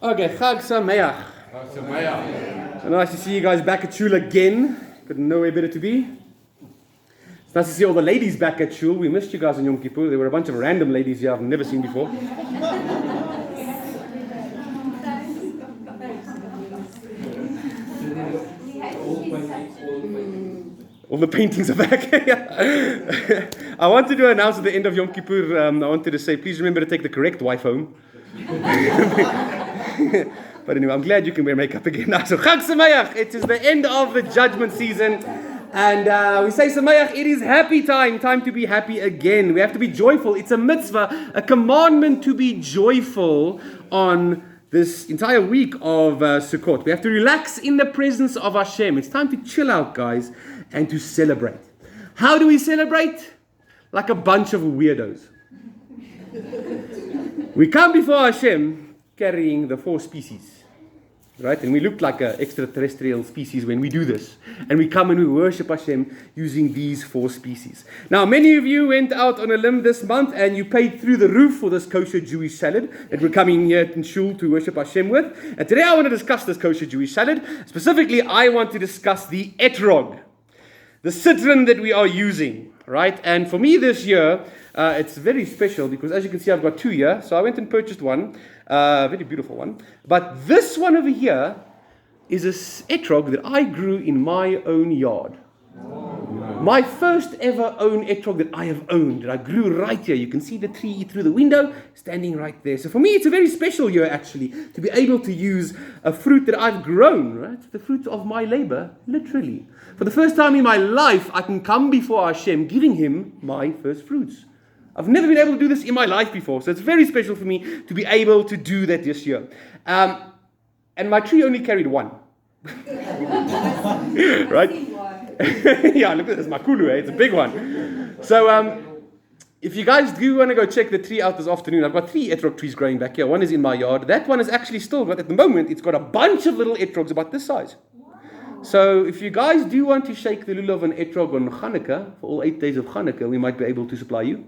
Okay, Chag Sameach. So nice to see you guys back at Shul again. Got nowhere better to be. It's nice to see all the ladies back at Shul. We missed you guys on Yom Kippur. There were a bunch of random ladies here I've never seen before. All the paintings are back. I wanted to announce at the end of Yom Kippur, I wanted to say, please remember to take the correct wife home. But anyway, I'm glad you can wear makeup again now. So Chag Sameach, it is the end of the judgment season. And we say Sameach, it is happy time to be happy again. We have to be joyful. It's a mitzvah, a commandment to be joyful on this entire week of Sukkot. We have to relax in the presence of Hashem. It's time to chill out, guys, and to celebrate. How do we celebrate? Like a bunch of weirdos. We come before Hashem carrying the 4 species, right? And we look like an extraterrestrial species when we do this. And we come and we worship Hashem using these 4 species. Now, many of you went out on a limb this month and you paid through the roof for this kosher Jewish salad that we're coming here in Shul to worship Hashem with. And today I want to discuss this kosher Jewish salad. Specifically, I want to discuss the etrog, the citron that we are using, right? And for me this year, it's very special because as you can see, I've got 2 here. So I went and purchased one, very beautiful one. But this one over here is a etrog that I grew in my own yard. My first ever own etrog that I have owned. And I grew right here. You can see the tree through the window, standing right there. So for me, it's a very special year, actually, to be able to use a fruit that I've grown, right? The fruit of my labor, literally. For the first time in my life, I can come before Hashem, giving Him my first fruits. I've never been able to do this in my life before. So it's very special for me to be able to do that this year. And my tree only carried 1. Right? Yeah, look at this, makulu, it's a big one. So if you guys do want to go check the tree out this afternoon, I've got 3 etrog trees growing back here. One is in my yard. That one is actually still got, at the moment, it's got a bunch of little etrogs about this size. So if you guys do want to shake the lulav and etrog on Hanukkah, for all 8 days of Hanukkah, we might be able to supply you.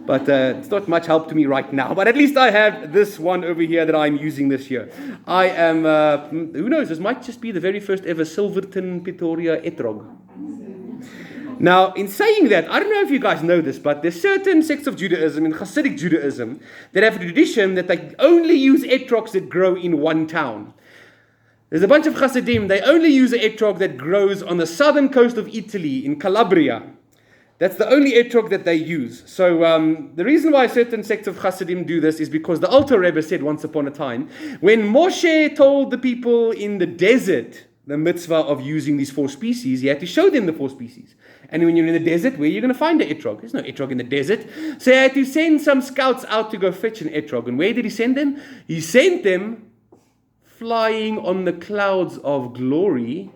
But it's not much help to me right now. But at least I have this one over here that I'm using this year. I am, who knows, this might just be the very first ever Silverton Pretoria etrog. Now, in saying that, I don't know if you guys know this, but there's certain sects of Judaism, in Hasidic Judaism, that have a tradition that they only use etrogs that grow in one town. There's a bunch of Hasidim, they only use an etrog that grows on the southern coast of Italy, in Calabria. That's the only etrog that they use. So the reason why certain sects of Hasidim do this is because the Alter Rebbe said once upon a time, when Moshe told the people in the desert the mitzvah of using these 4 species, he had to show them the 4 species. And when you're in the desert, where are you going to find an etrog? There's no etrog in the desert. So he had to send some scouts out to go fetch an etrog. And where did he send them? He sent them flying on the clouds of glory,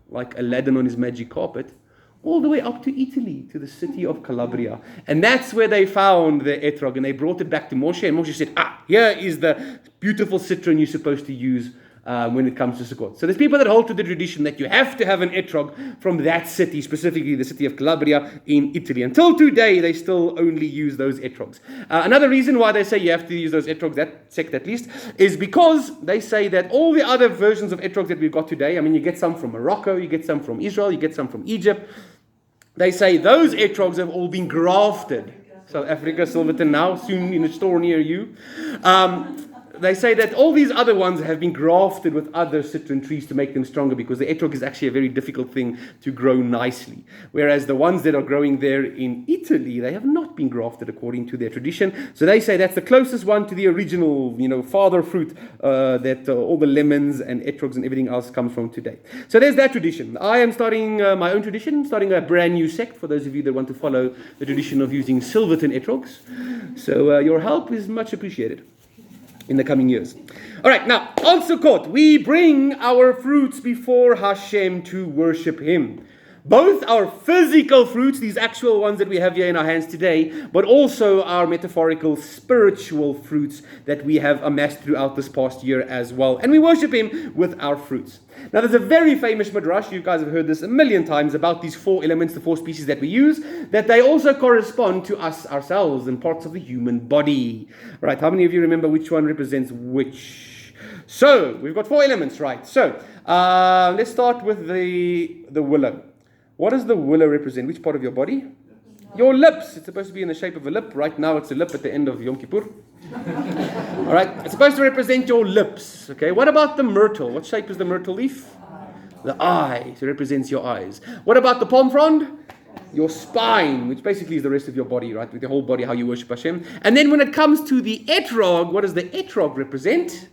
like Aladdin on his magic carpet, all the way up to Italy, to the city of Calabria. And that's where they found the etrog, and they brought it back to Moshe, and Moshe said, here is the beautiful citron you're supposed to use when it comes to Sukkot. So there's people that hold to the tradition that you have to have an etrog from that city, specifically the city of Calabria in Italy. Until today, they still only use those etrogs. Another reason why they say you have to use those etrogs, that sect at least, is because they say that all the other versions of etrogs that we've got today, I mean, you get some from Morocco, you get some from Israel, you get some from Egypt. They say those etrogs have all been grafted. South Africa, Silverton now, soon in a store near you. They say that all these other ones have been grafted with other citron trees to make them stronger, because the etrog is actually a very difficult thing to grow nicely. Whereas the ones that are growing there in Italy, they have not been grafted according to their tradition. So they say that's the closest one to the original, father fruit that all the lemons and etrogs and everything else comes from today. So there's that tradition. I am starting my own tradition, starting a brand new sect for those of you that want to follow the tradition of using Silverton etrogs. So your help is much appreciated in the coming years. All right, now, on Sukkot, we bring our fruits before Hashem to worship Him. Both our physical fruits, these actual ones that we have here in our hands today, but also our metaphorical spiritual fruits that we have amassed throughout this past year as well. And we worship Him with our fruits. Now there's a very famous midrash, you guys have heard this a million times, about these 4 elements, the 4 species that we use, that they also correspond to us ourselves and parts of the human body. Right, how many of you remember which one represents which? So, we've got 4 elements, right? So, let's start with the willow. What does the willow represent? Which part of your body? Your lips. It's supposed to be in the shape of a lip. Right now, it's a lip at the end of Yom Kippur. All right. It's supposed to represent your lips. Okay. What about the myrtle? What shape is the myrtle leaf? The eye. So it represents your eyes. What about the palm frond? Your spine, which basically is the rest of your body, right? With your whole body, how you worship Hashem. And then when it comes to the etrog, what does the etrog represent?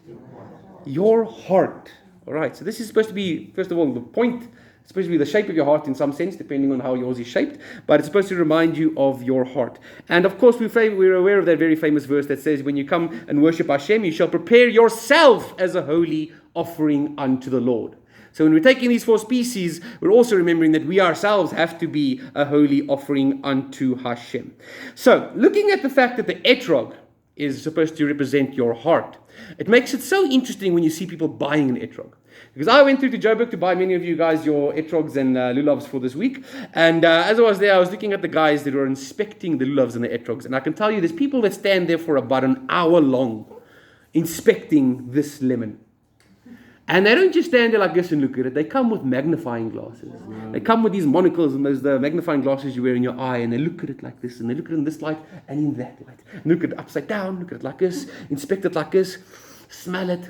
Your heart. All right. So this is supposed to be, first of all, the point. It's supposed to be the shape of your heart in some sense, depending on how yours is shaped. But it's supposed to remind you of your heart. And of course, we're aware of that very famous verse that says, when you come and worship Hashem, you shall prepare yourself as a holy offering unto the Lord. So when we're taking these 4 species, we're also remembering that we ourselves have to be a holy offering unto Hashem. So, looking at the fact that the etrog is supposed to represent your heart, it makes it so interesting when you see people buying an etrog. Because I went through to Joburg to buy many of you guys your etrogs and lulavs for this week. And as I was there, I was looking at the guys that were inspecting the lulavs and the etrogs. And I can tell you, there's people that stand there for about an hour long inspecting this lemon. And they don't just stand there like this and look at it. They come with magnifying glasses. They come with these monocles and those the magnifying glasses you wear in your eye. And they look at it like this. And they look at it in this light and in that light. And look at it upside down. Look at it like this. Inspect it like this. Smell it.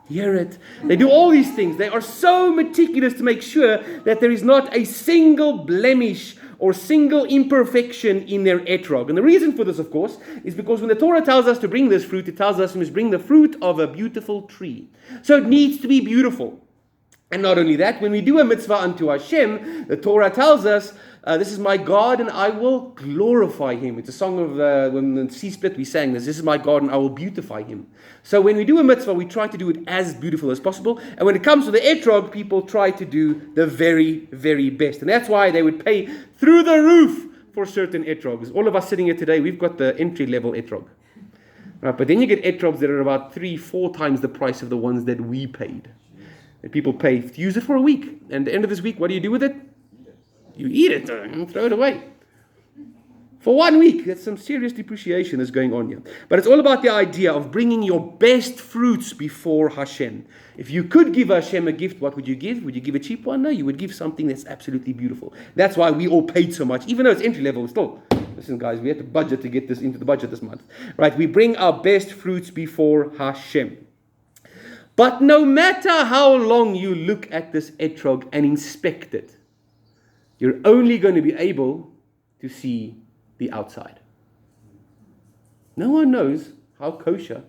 Hear it. They do all these things. They are so meticulous to make sure that there is not a single blemish or single imperfection in their etrog. And the reason for this, of course, is because when the Torah tells us to bring this fruit, it tells us we must bring the fruit of a beautiful tree. So it needs to be beautiful. And not only that, when we do a mitzvah unto Hashem, the Torah tells us, this is my God and I will glorify him. It's a song of when the sea split we sang this. This is my God and I will beautify him. So when we do a mitzvah, we try to do it as beautiful as possible. And when it comes to the etrog, people try to do the very, very best. And that's why they would pay through the roof for certain etrogs. All of us sitting here today, we've got the entry-level etrog. Right, but then you get etrogs that are about 3-4 times the price of the ones that we paid. That people pay to use it for a week. And at the end of this week, what do you do with it? You eat it and throw it away. For 1 week, there's some serious depreciation that's going on here. But it's all about the idea of bringing your best fruits before Hashem. If you could give Hashem a gift, what would you give? Would you give a cheap one? No, you would give something that's absolutely beautiful. That's why we all paid so much. Even though it's entry level, still. Listen, guys, we had to budget to get this into the budget this month. Right? We bring our best fruits before Hashem. But no matter how long you look at this etrog and inspect it, you're only going to be able to see the outside. No one knows how kosher,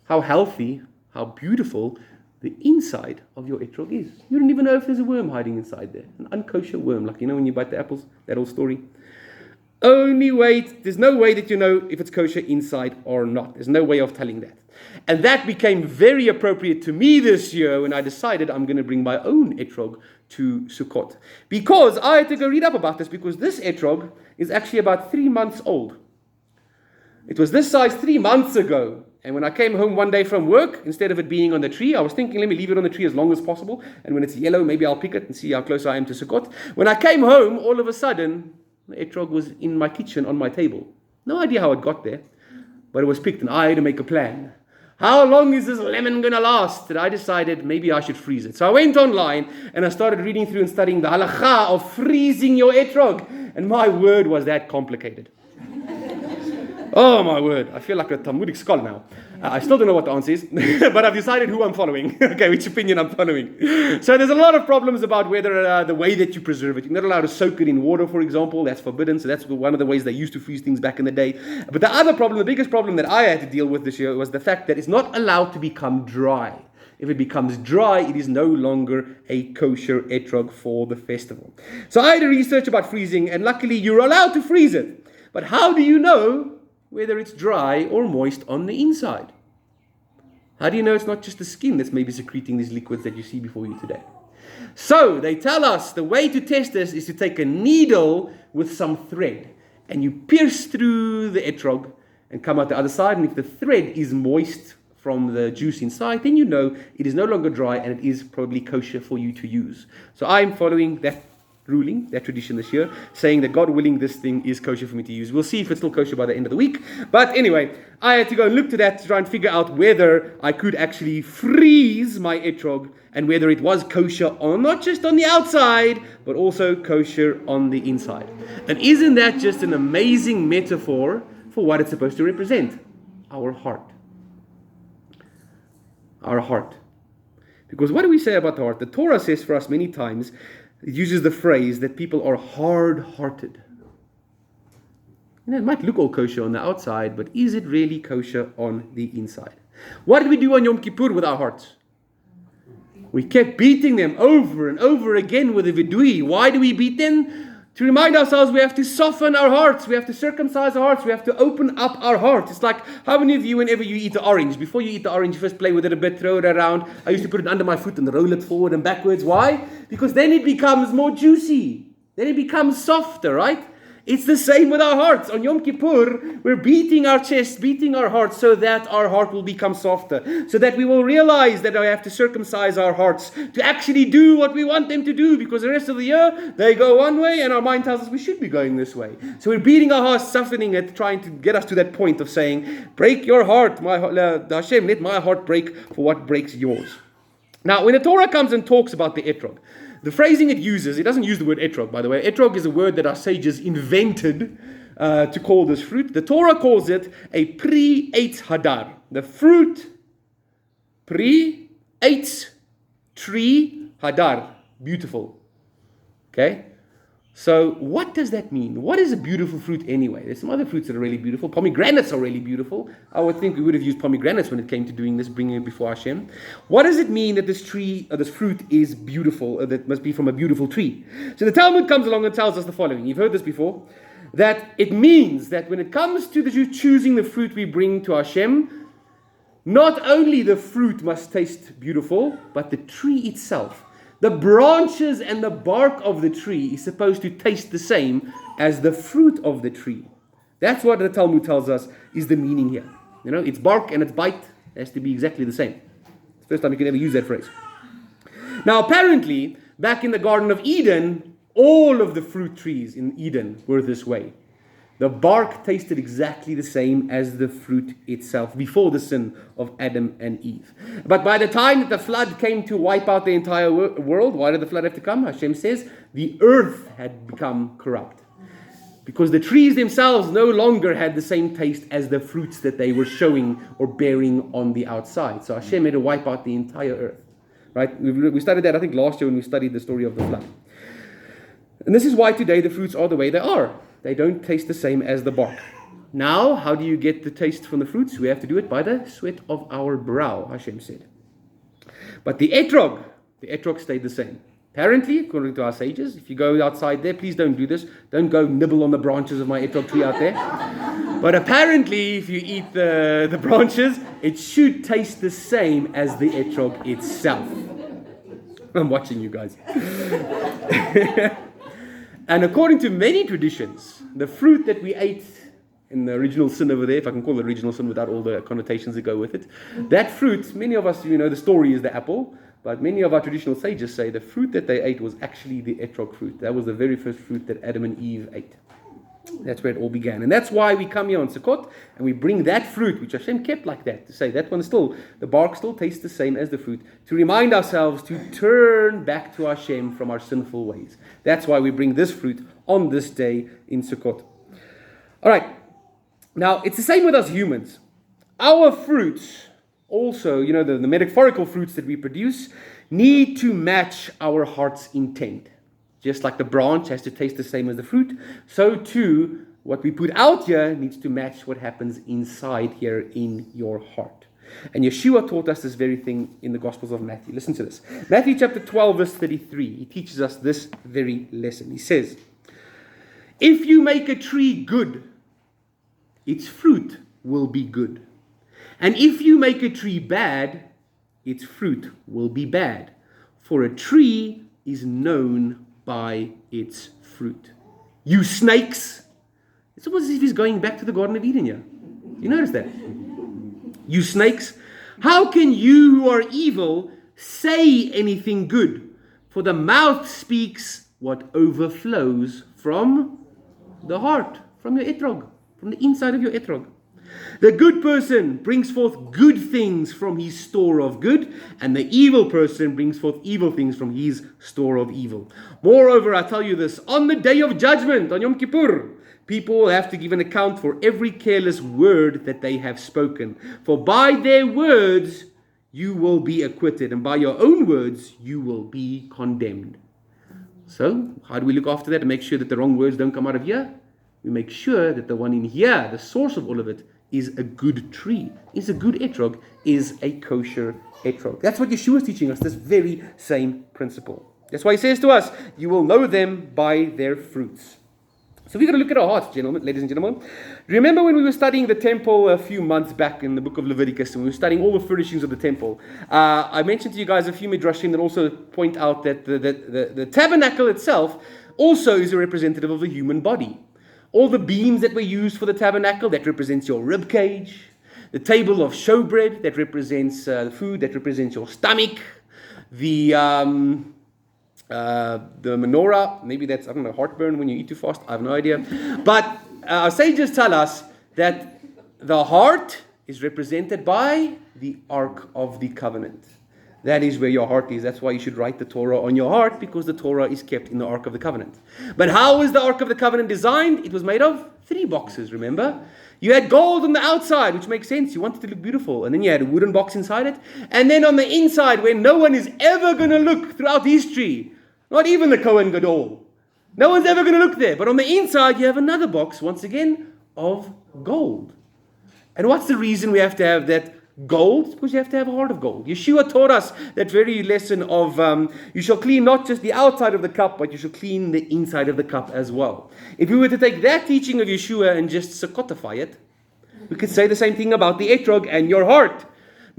how healthy, how beautiful the inside of your etrog is. You don't even know if there's a worm hiding inside there. An unkosher worm, like when you bite the apples, that old story. There's no way that you know if it's kosher inside or not. There's no way of telling that. And that became very appropriate to me this year when I decided I'm going to bring my own etrog to Sukkot. Because I had to go read up about this, because this etrog is actually about 3 months old. It was this size 3 months ago. And when I came home one day from work, instead of it being on the tree, I was thinking, let me leave it on the tree as long as possible. And when it's yellow, maybe I'll pick it and see how close I am to Sukkot. When I came home, all of a sudden, the etrog was in my kitchen on my table. No idea how it got there, but it was picked and I had to make a plan. How long is this lemon going to last? And I decided maybe I should freeze it. So I went online and I started reading through and studying the halakha of freezing your etrog. And my word, was that complicated. Oh my word, I feel like a Talmudic scholar now. I still don't know what the answer is, but I've decided who I'm following. Okay, which opinion I'm following. So there's a lot of problems about whether the way that you preserve it. You're not allowed to soak it in water, for example. That's forbidden. So that's one of the ways they used to freeze things back in the day. But the other problem, the biggest problem that I had to deal with this year was the fact that it's not allowed to become dry. If it becomes dry, it is no longer a kosher etrog for the festival. So I had to research about freezing, and luckily you're allowed to freeze it. But how do you know whether it's dry or moist on the inside? How do you know it's not just the skin that's maybe secreting these liquids that you see before you today? So they tell us the way to test this is to take a needle with some thread and you pierce through the etrog and come out the other side. And if the thread is moist from the juice inside, then you know it is no longer dry and it is probably kosher for you to use. So I'm following that ruling, that tradition this year, saying that God willing, this thing is kosher for me to use. We'll see if it's still kosher by the end of the week. But anyway, I had to go and look to that to try and figure out whether I could actually freeze my etrog and whether it was kosher on, not just on the outside, but also kosher on the inside. And isn't that just an amazing metaphor for what it's supposed to represent? Our heart. Our heart. Because what do we say about the heart? The Torah says for us many times, it uses the phrase that people are hard-hearted. It might look all kosher on the outside, but is it really kosher on the inside? What did we do on Yom Kippur with our hearts? We kept beating them over and over again with a vidui. Why do we beat them? To remind ourselves we have to soften our hearts. We have to circumcise our hearts. We have to open up our heart. It's like, how many of you, whenever you eat an orange, before you eat the orange, you first play with it a bit, throw it around. I used to put it under my foot and roll it forward and backwards. Why? Because then it becomes more juicy. Then it becomes softer, right? It's the same with our hearts. On Yom Kippur, we're beating our chest, beating our hearts so that our heart will become softer. So that we will realize that I have to circumcise our hearts to actually do what we want them to do. Because the rest of the year, they go one way and our mind tells us we should be going this way. So we're beating our hearts, softening it, trying to get us to that point of saying, break your heart, Hashem, let my heart break for what breaks yours. Now, when the Torah comes and talks about the etrog, the phrasing it uses, it doesn't use the word etrog, by the way. Etrog is a word that our sages invented to call this fruit. The Torah calls it a pre-eitz hadar. The fruit, pre-eitz, tree, hadar. Beautiful. Okay? So what does that mean? What is a beautiful fruit anyway? There's some other fruits that are really beautiful. Pomegranates are really beautiful. I would think we would have used pomegranates when it came to doing this, bringing it before Hashem. What does it mean that this tree, or this fruit is beautiful, or that must be from a beautiful tree? So the Talmud comes along and tells us the following. You've heard this before. That it means that when it comes to choosing the fruit we bring to Hashem, not only the fruit must taste beautiful, but the tree itself. The branches and the bark of the tree is supposed to taste the same as the fruit of the tree. That's what the Talmud tells us is the meaning here. You know, its bark and its bite has to be exactly the same. It's the first time you can ever use that phrase. Now, apparently, back in the Garden of Eden, all of the fruit trees in Eden were this way. The bark tasted exactly the same as the fruit itself before the sin of Adam and Eve. But by the time that the flood came to wipe out the entire world, why did the flood have to come? Hashem says the earth had become corrupt. Because the trees themselves no longer had the same taste as the fruits that they were showing or bearing on the outside. So Hashem had to wipe out the entire earth. Right? We studied that, I think, last year when we studied the story of the flood. And this is why today the fruits are the way they are. They don't taste the same as the bark. Now, how do you get the taste from the fruits? We have to do it by the sweat of our brow, Hashem said. But the etrog stayed the same. Apparently, according to our sages, if you go outside there, please don't do this. Don't go nibble on the branches of my etrog tree out there. But apparently, if you eat the branches, it should taste the same as the etrog itself. I'm watching you guys. And according to many traditions, the fruit that we ate in the original sin over there, if I can call it original sin without all the connotations that go with it, that fruit, many of us, the story is the apple, but many of our traditional sages say the fruit that they ate was actually the etrog fruit. That was the very first fruit that Adam and Eve ate. That's where it all began. And that's why we come here on Sukkot and we bring that fruit, which Hashem kept like that, to say that one still, the bark still tastes the same as the fruit, to remind ourselves to turn back to Hashem from our sinful ways. That's why we bring this fruit on this day in Sukkot. All right. Now, it's the same with us humans. Our fruits, also, the metaphorical fruits that we produce, need to match our heart's intent. Just like the branch has to taste the same as the fruit, so too, what we put out here needs to match what happens inside here in your heart. And Yeshua taught us this very thing in the Gospels of Matthew. Listen to this. Matthew chapter 12, verse 33. He teaches us this very lesson. He says, if you make a tree good, its fruit will be good. And if you make a tree bad, its fruit will be bad. For a tree is known by its fruit. You snakes. It's almost as if he's going back to the Garden of Eden here. You notice that? You snakes. How can you who are evil say anything good? For the mouth speaks what overflows from the heart, from your etrog, from the inside of your etrog. The good person brings forth good things from his store of good, and the evil person brings forth evil things from his store of evil. Moreover, I tell you this, on the day of judgment, on Yom Kippur, people will have to give an account for every careless word that they have spoken. For by their words you will be acquitted, and by your own words you will be condemned. So, how do we look after that and make sure that the wrong words don't come out of here? We make sure that the one in here, the source of all of it, is a good tree, is a good etrog, is a kosher etrog. That's what Yeshua is teaching us, this very same principle. That's why he says to us, you will know them by their fruits. So we're going to look at our hearts, gentlemen, ladies and gentlemen. Remember when we were studying the temple a few months back in the book of Leviticus, and we were studying all the furnishings of the temple. I mentioned to you guys a few midrashim that also point out that the tabernacle itself also is a representative of the human body. All the beams that were used for the tabernacle, that represents your rib cage. The table of showbread, that represents food, that represents your stomach. The menorah, maybe that's, I don't know, heartburn when you eat too fast, I have no idea. But our sages tell us that the heart is represented by the Ark of the Covenant. That is where your heart is. That's why you should write the Torah on your heart, because the Torah is kept in the Ark of the Covenant. But how was the Ark of the Covenant designed? It was made of 3 boxes, remember? You had gold on the outside, which makes sense. You wanted it to look beautiful. And then you had a wooden box inside it. And then on the inside, where no one is ever going to look throughout history, not even the Kohen Gadol. No one's ever going to look there. But on the inside, you have another box, once again, of gold. And what's the reason we have to have that gold? Because you have to have a heart of gold. Yeshua taught us that very lesson of you shall clean not just the outside of the cup, but you shall clean the inside of the cup as well. If we were to take that teaching of Yeshua and just Sukkotify it, we could say the same thing about the etrog and your heart.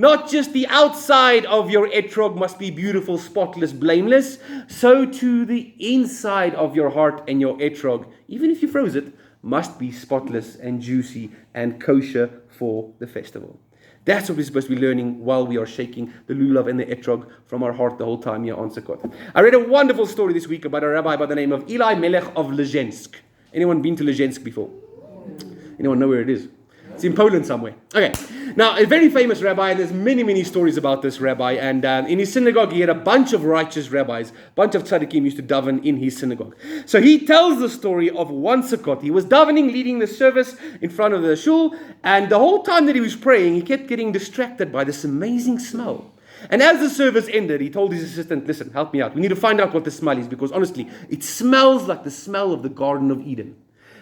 Not just the outside of your etrog must be beautiful, spotless, blameless. So too the inside of your heart and your etrog, even if you froze it, must be spotless and juicy and kosher for the festival. That's what we're supposed to be learning while we are shaking the lulav and the etrog from our heart the whole time here on Sukkot. I read a wonderful story this week about a rabbi by the name of Eli Melech of Lezhensk. Anyone been to Lezhensk before? Anyone know where it is? It's in Poland somewhere. Okay. Now, a very famous rabbi, and there's many, many stories about this rabbi. And in his synagogue, he had a bunch of righteous rabbis. A bunch of tzaddikim used to daven in his synagogue. So he tells the story of one Sukkot. He was davening, leading the service in front of the shul. And the whole time that he was praying, he kept getting distracted by this amazing smell. And as the service ended, he told his assistant, listen, help me out. We need to find out what the smell is, because honestly, it smells like the smell of the Garden of Eden.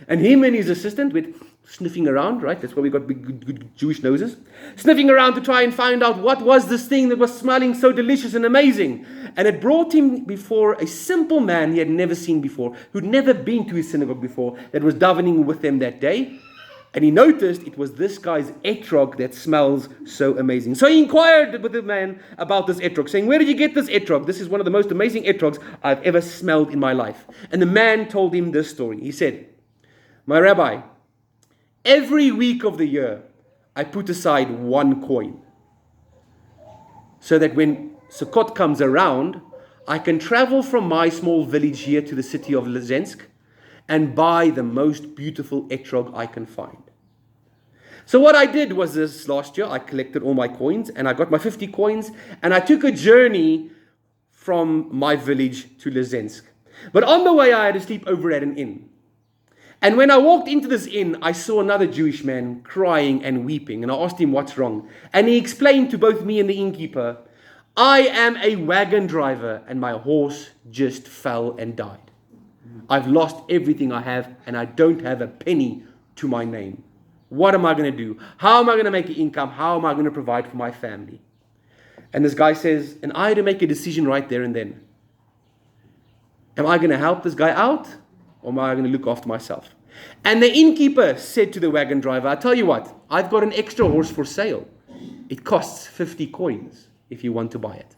And him and his assistant went sniffing around, right? That's why we got big, good Jewish noses. Sniffing around to try and find out what was this thing that was smelling so delicious and amazing. And it brought him before a simple man he had never seen before, who'd never been to his synagogue before, that was davening with them that day. And he noticed it was this guy's etrog that smells so amazing. So he inquired with the man about this etrog, saying, where did you get this etrog? This is one of the most amazing etrogs I've ever smelled in my life. And the man told him this story. He said, my rabbi, every week of the year, I put aside 1 coin, so that when Sukkot comes around, I can travel from my small village here to the city of Lezhensk and buy the most beautiful etrog I can find. So what I did was this last year, I collected all my coins, and I got my 50 coins, and I took a journey from my village to Lezhensk. But on the way, I had to sleep over at an inn. And when I walked into this inn, I saw another Jewish man crying and weeping. And I asked him what's wrong. And he explained to both me and the innkeeper, I am a wagon driver and my horse just fell and died. I've lost everything I have and I don't have a penny to my name. What am I going to do? How am I going to make an income? How am I going to provide for my family? And this guy says, and I had to make a decision right there and then. Am I going to help this guy out? Or am I going to look after myself? And the innkeeper said to the wagon driver, I tell you what, I've got an extra horse for sale. It costs 50 coins if you want to buy it.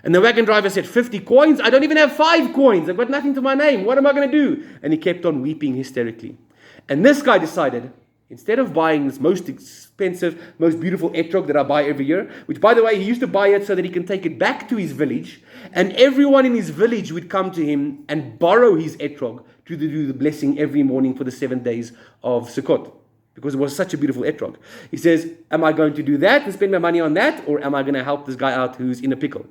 And the wagon driver said, 50 coins? I don't even have 5 coins. I've got nothing to my name. What am I going to do? And he kept on weeping hysterically. And this guy decided, Instead of buying this most expensive, most beautiful etrog that I buy every year, which, by the way, he used to buy it so that he can take it back to his village, and everyone in his village would come to him and borrow his etrog to do the blessing every morning for the 7 days of Sukkot, because it was such a beautiful etrog. He says, am I going to do that and spend my money on that, or am I going to help this guy out who's in a pickle?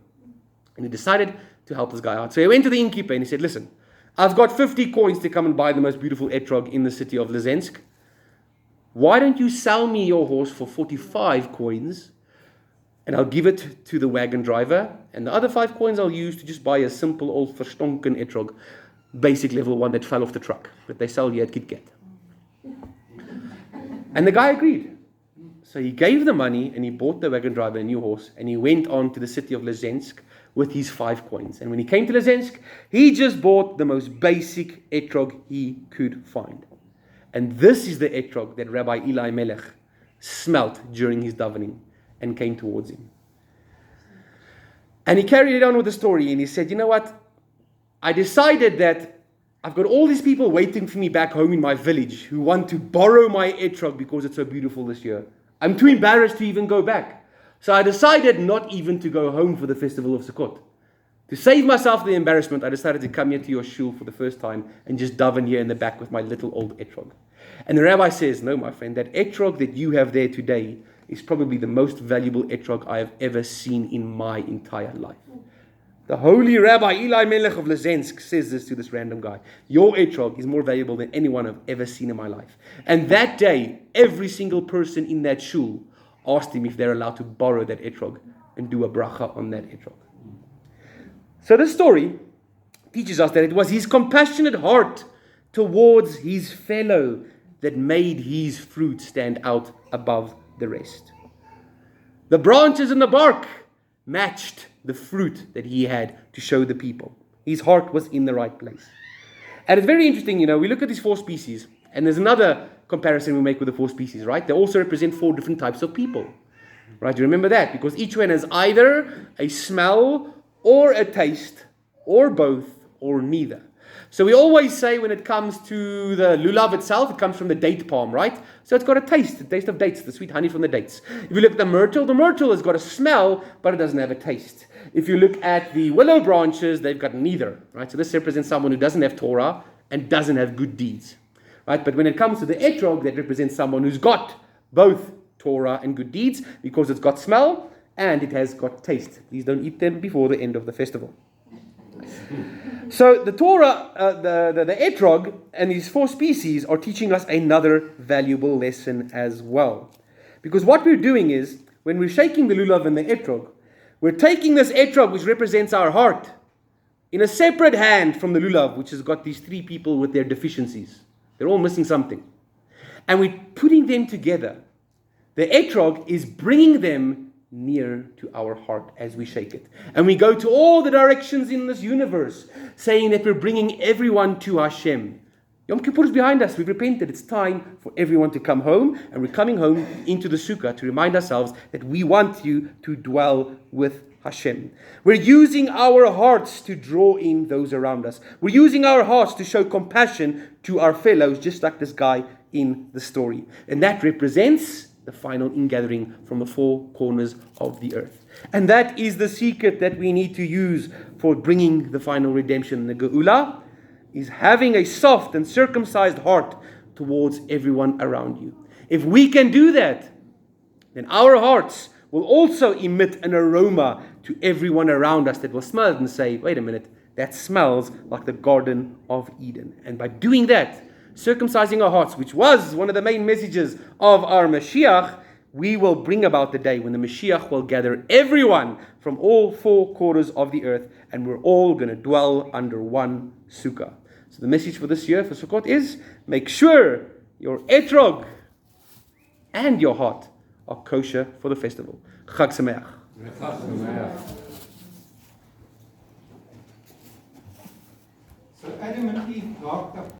And he decided to help this guy out. So he went to the innkeeper and he said, listen, I've got 50 coins to come and buy the most beautiful etrog in the city of Lezensk. Why don't you sell me your horse for 45 coins, and I'll give it to the wagon driver, and the other 5 coins I'll use to just buy a simple old verstonken etrog, basic level one that fell off the truck that they sell here at KitKat. And the guy agreed. So he gave the money and he bought the wagon driver a new horse, and he went on to the city of Lezensk with his 5 coins. And when he came to Lezensk, he just bought the most basic etrog he could find. And this is the etrog that Rabbi Eli Melech smelt during his davening and came towards him. And he carried it on with the story, and he said, you know what? I decided that I've got all these people waiting for me back home in my village who want to borrow my etrog because it's so beautiful this year. I'm too embarrassed to even go back. So I decided not even to go home for the festival of Sukkot. To save myself the embarrassment, I decided to come here to your shul for the first time and just daven here in the back with my little old etrog. And the rabbi says, no, my friend, that etrog that you have there today is probably the most valuable etrog I have ever seen in my entire life. The holy Rabbi Eli Melech of Lezensk says this to this random guy. Your etrog is more valuable than anyone I've ever seen in my life. And that day, every single person in that shul asked him if they're allowed to borrow that etrog and do a bracha on that etrog. So this story teaches us that it was his compassionate heart towards his fellow that made his fruit stand out above the rest. The branches and the bark matched the fruit that he had to show the people. His heart was in the right place. And it's very interesting, we look at these 4 species, and there's another comparison we make with the 4 species, right? They also represent 4 different types of people, right? You remember that, because each one has either a smell or a taste, or both, or neither. So we always say when it comes to the lulav itself, it comes from the date palm, right? So it's got a taste, the taste of dates, the sweet honey from the dates. If you look at the myrtle has got a smell, but it doesn't have a taste. If you look at the willow branches, they've got neither, right? So this represents someone who doesn't have Torah and doesn't have good deeds, right? But when it comes to the etrog, that represents someone who's got both Torah and good deeds, because it's got smell and it has got taste. Please don't eat them before the end of the festival. So the Torah, the etrog and these 4 species are teaching us another valuable lesson as well. Because what we're doing is, when we're shaking the lulav and the etrog, we're taking this etrog, which represents our heart, in a separate hand from the lulav, which has got these 3 people with their deficiencies. They're all missing something. And we're putting them together. The etrog is bringing them near to our heart as we shake it. And we go to all the directions in this universe, saying that we're bringing everyone to Hashem. Yom Kippur is behind us. We've repented. It's time for everyone to come home. And we're coming home into the Sukkah to remind ourselves that we want you to dwell with Hashem. We're using our hearts to draw in those around us. We're using our hearts to show compassion to our fellows, just like this guy in the story. And that represents the final ingathering from the 4 corners of the earth. And that is the secret that we need to use for bringing the final redemption. The Geula is having a soft and circumcised heart towards everyone around you. If we can do that, then our hearts will also emit an aroma to everyone around us that will smell it and say, wait a minute, that smells like the Garden of Eden. And by doing that, circumcising our hearts, which was one of the main messages of our Mashiach, we will bring about the day when the Mashiach will gather everyone from all 4 quarters of the earth, and we're all going to dwell under one sukkah. So the message for this year, for Sukkot, is make sure your etrog and your heart are kosher for the festival. Chag Sameach. So Adam and Eve walked up